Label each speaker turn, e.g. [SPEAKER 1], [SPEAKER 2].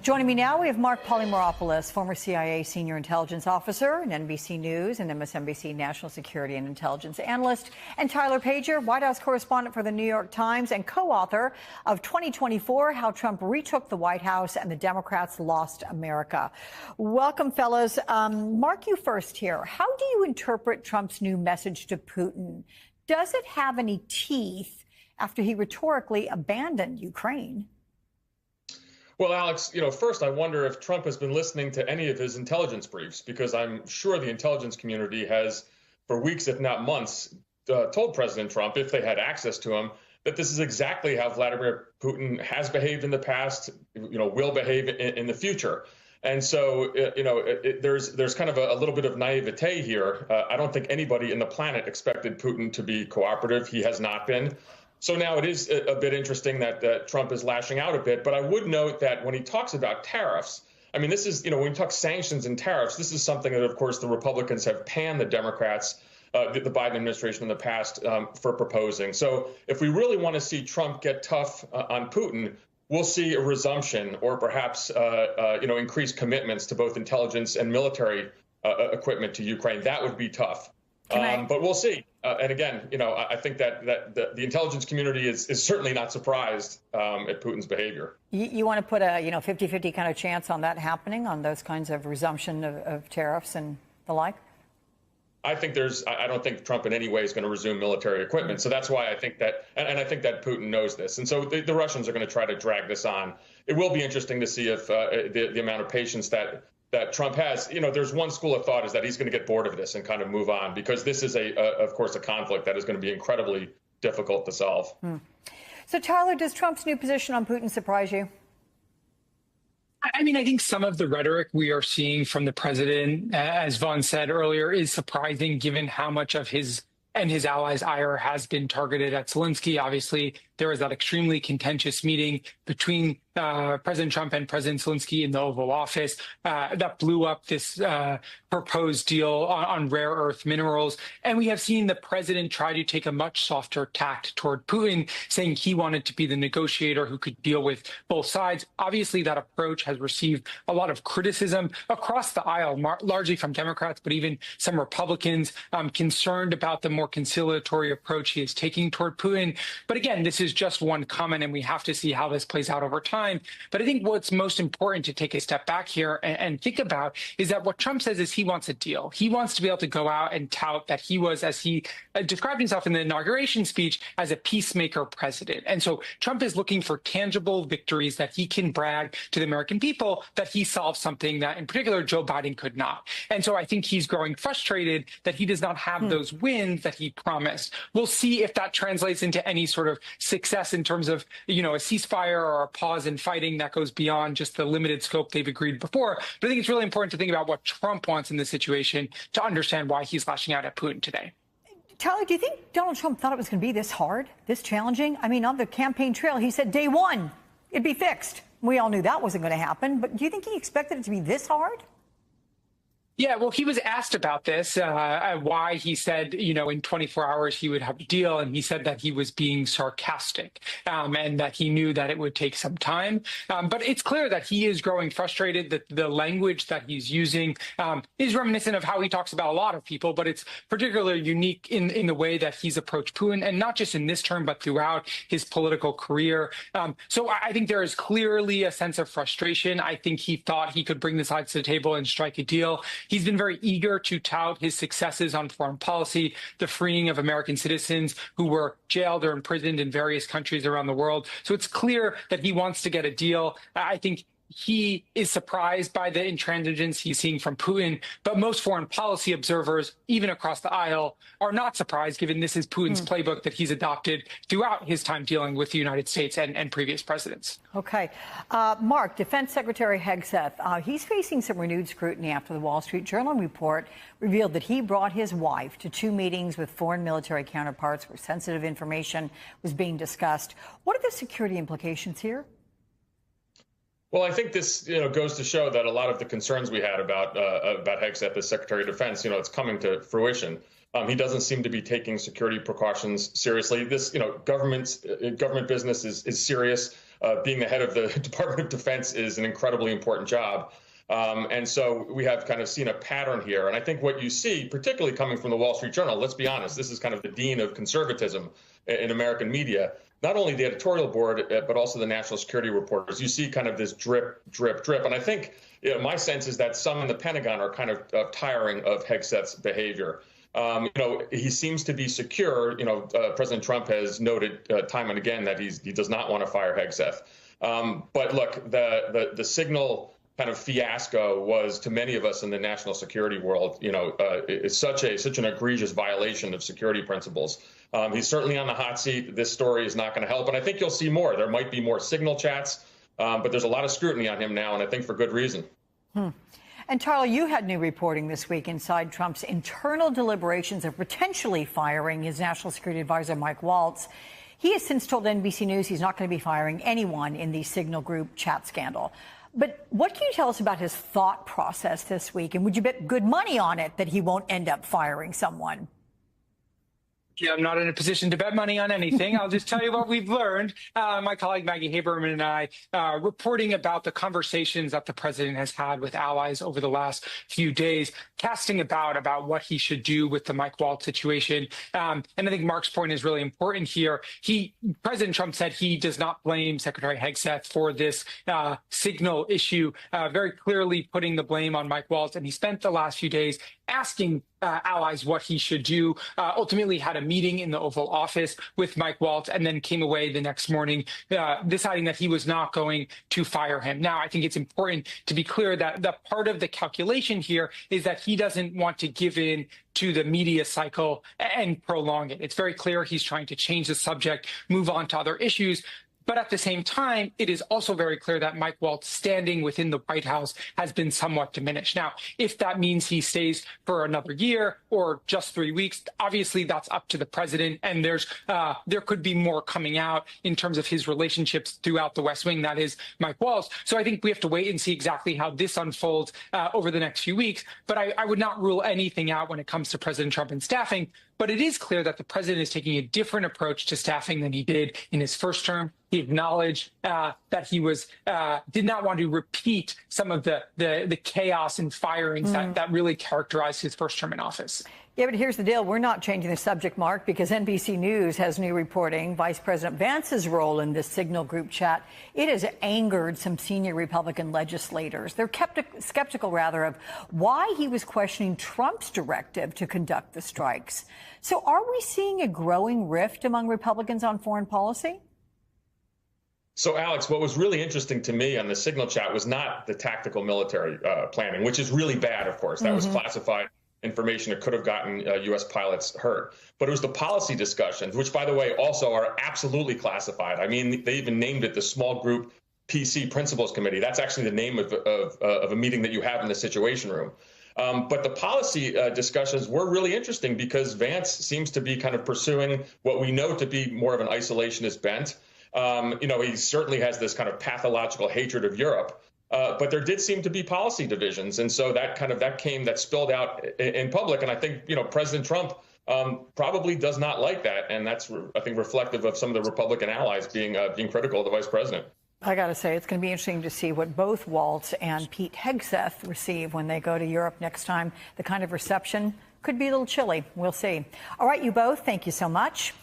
[SPEAKER 1] Joining me now, we have Mark Polymeropoulos, former CIA senior intelligence officer and NBC News and MSNBC national security and intelligence analyst, and Tyler Pager, White House correspondent for the New York Times and co-author of 2024, How Trump Retook the White House and the Democrats Lost America. Welcome, fellas. Mark, you first here. How do you interpret Trump's new message to Putin? Does it have any teeth after he rhetorically abandoned Ukraine?
[SPEAKER 2] Well, Alex, first I wonder if Trump has been listening to any of his intelligence briefs, because I'm sure the intelligence community has, for weeks, if not months, told President Trump, if they had access to him, that this is exactly how Vladimir Putin has behaved in the past, will behave in the future. And so, there's kind of a little bit of naivete here. I don't think anybody in the planet expected Putin to be cooperative. He has not been. So now it is a bit interesting that Trump is lashing out a bit. But I would note that when he talks about tariffs, I mean, this is, when we talk sanctions and tariffs, this is something that, of course, the Republicans have panned the Democrats, the Biden administration in the past for proposing. So if we really want to see Trump get tough on Putin, we'll see a resumption or perhaps, increased commitments to both intelligence and military equipment to Ukraine. That would be tough. But we'll see. And again, I think that the intelligence community is certainly not surprised at Putin's behavior.
[SPEAKER 1] You want to put a 50-50 kind of chance on that happening, on those kinds of resumption of tariffs and the like?
[SPEAKER 2] I don't think Trump in any way is going to resume military equipment. So that's why I think that, and I think that Putin knows this. And so the Russians are going to try to drag this on. It will be interesting to see if the amount of patience that Trump has. There's one school of thought is that he's going to get bored of this and kind of move on, because this is of course, a conflict that is going to be incredibly difficult to solve.
[SPEAKER 1] So, Tyler, does Trump's new position on Putin surprise you?
[SPEAKER 3] I mean, I think some of the rhetoric we are seeing from the president, as Vaughn said earlier, is surprising given how much of his and his allies' ire has been targeted at Zelensky. Obviously, there was that extremely contentious meeting between President Trump and President Zelensky in the Oval Office that blew up this proposed deal on rare earth minerals. And we have seen the president try to take a much softer tact toward Putin, saying he wanted to be the negotiator who could deal with both sides. Obviously, that approach has received a lot of criticism across the aisle, largely from Democrats, but even some Republicans concerned about the more conciliatory approach he is taking toward Putin. But again, this is just one comment, and we have to see how this plays out over time. But I think what's most important to take a step back here and think about is that what Trump says is he wants a deal. He wants to be able to go out and tout that he was, as he described himself in the inauguration speech, as a peacemaker president. And so Trump is looking for tangible victories that he can brag to the American people that he solved something that, in particular, Joe Biden could not. And so I think he's growing frustrated that he does not have those wins that he promised. We'll see if that translates into any sort of success in terms of, a ceasefire or a pause in fighting that goes beyond just the limited scope they've agreed before. But I think it's really important to think about what Trump wants in this situation to understand why he's lashing out at Putin today.
[SPEAKER 1] Tyler, do you think Donald Trump thought it was going to be this hard, this challenging? I mean, on the campaign trail, he said day one, it'd be fixed. We all knew that wasn't going to happen. But do you think he expected it to be this hard?
[SPEAKER 3] Yeah, well, he was asked about this, why he said, in 24 hours he would have a deal. And he said that he was being sarcastic and that he knew that it would take some time. But it's clear that he is growing frustrated, that the language that he's using is reminiscent of how he talks about a lot of people. But it's particularly unique in the way that he's approached Putin, and not just in this term, but throughout his political career. So I think there is clearly a sense of frustration. I think he thought he could bring the sides to the table and strike a deal. He's been very eager to tout his successes on foreign policy, the freeing of American citizens who were jailed or imprisoned in various countries around the world. So it's clear that he wants to get a deal. I think he is surprised by the intransigence he's seeing from Putin, but most foreign policy observers, even across the aisle, are not surprised, given this is Putin's playbook that he's adopted throughout his time dealing with the United States and previous presidents.
[SPEAKER 1] Okay. Mark, Defense Secretary Hegseth, he's facing some renewed scrutiny after the Wall Street Journal report revealed that he brought his wife to 2 meetings with foreign military counterparts where sensitive information was being discussed. What are the security implications here?
[SPEAKER 2] Well, I think this, goes to show that a lot of the concerns we had about Hegseth as Secretary of Defense, it's coming to fruition. He doesn't seem to be taking security precautions seriously. This, government business is serious. being the head of the Department of Defense is an incredibly important job. And so we have kind of seen a pattern here. And I think what you see, particularly coming from the Wall Street Journal, let's be honest, this is kind of the dean of conservatism in American media, not only the editorial board, but also the national security reporters. You see kind of this drip, drip, drip. And I think my sense is that some in the Pentagon are kind of tiring of Hegseth's behavior. He seems to be secure. President Trump has noted time and again that he does not want to fire Hegseth. But look, the signal kind of fiasco was, to many of us in the national security world, it's such an egregious violation of security principles. He's certainly on the hot seat. This story is not going to help. And I think you'll see more. There might be more signal chats, but there's a lot of scrutiny on him now, and I think for good reason.
[SPEAKER 1] And Tyler, you had new reporting this week inside Trump's internal deliberations of potentially firing his national security advisor, Mike Waltz. He has since told NBC News he's not going to be firing anyone in the Signal Group chat scandal. But what can you tell us about his thought process this week? And would you bet good money on it that he won't end up firing someone?
[SPEAKER 3] Yeah, I'm not in a position to bet money on anything. I'll just tell you what we've learned. My colleague Maggie Haberman and I reporting about the conversations that the president has had with allies over the last few days, casting about what he should do with the Mike Waltz situation. And I think Mark's point is really important here. President Trump said he does not blame Secretary Hegseth for this signal issue, very clearly putting the blame on Mike Waltz. And he spent the last few days asking allies what he should do, ultimately had a meeting in the Oval Office with Mike Waltz, and then came away the next morning deciding that he was not going to fire him. Now, I think it's important to be clear that the part of the calculation here is that he doesn't want to give in to the media cycle and prolong it. It's very clear he's trying to change the subject, move on to other issues. But at the same time, it is also very clear that Mike Waltz standing within the White House has been somewhat diminished. Now, if that means he stays for another year or just 3 weeks, obviously that's up to the president. And there could be more coming out in terms of his relationships throughout the West Wing. That is Mike Waltz. So I think we have to wait and see exactly how this unfolds over the next few weeks. But I would not rule anything out when it comes to President Trump and staffing. But it is clear that the president is taking a different approach to staffing than he did in his first term. He acknowledged that he did not want to repeat some of the chaos and firings that really characterized his first term in office.
[SPEAKER 1] Yeah, but here's the deal. We're not changing the subject, Mark, because NBC News has new reporting. Vice President Vance's role in this Signal Group chat, it has angered some senior Republican legislators. They're skeptical, of why he was questioning Trump's directive to conduct the strikes. So are we seeing a growing rift among Republicans on foreign policy?
[SPEAKER 2] So, Alex, what was really interesting to me on the Signal chat was not the tactical military planning, which is really bad, of course. That was classified information that could have gotten U.S. pilots hurt. But it was the policy discussions, which, by the way, also are absolutely classified. I mean, they even named it the Small Group PC Principals Committee. That's actually the name of a meeting that you have in the Situation Room. But the policy discussions were really interesting because Vance seems to be kind of pursuing what we know to be more of an isolationist bent. He certainly has this kind of pathological hatred of Europe. But there did seem to be policy divisions. And so that spilled out in public. And I think, President Trump probably does not like that. And that's, I think, reflective of some of the Republican allies being critical of the vice president.
[SPEAKER 1] I got to say, it's going to be interesting to see what both Waltz and Pete Hegseth receive when they go to Europe next time. The kind of reception could be a little chilly. We'll see. All right, you both, thank you so much.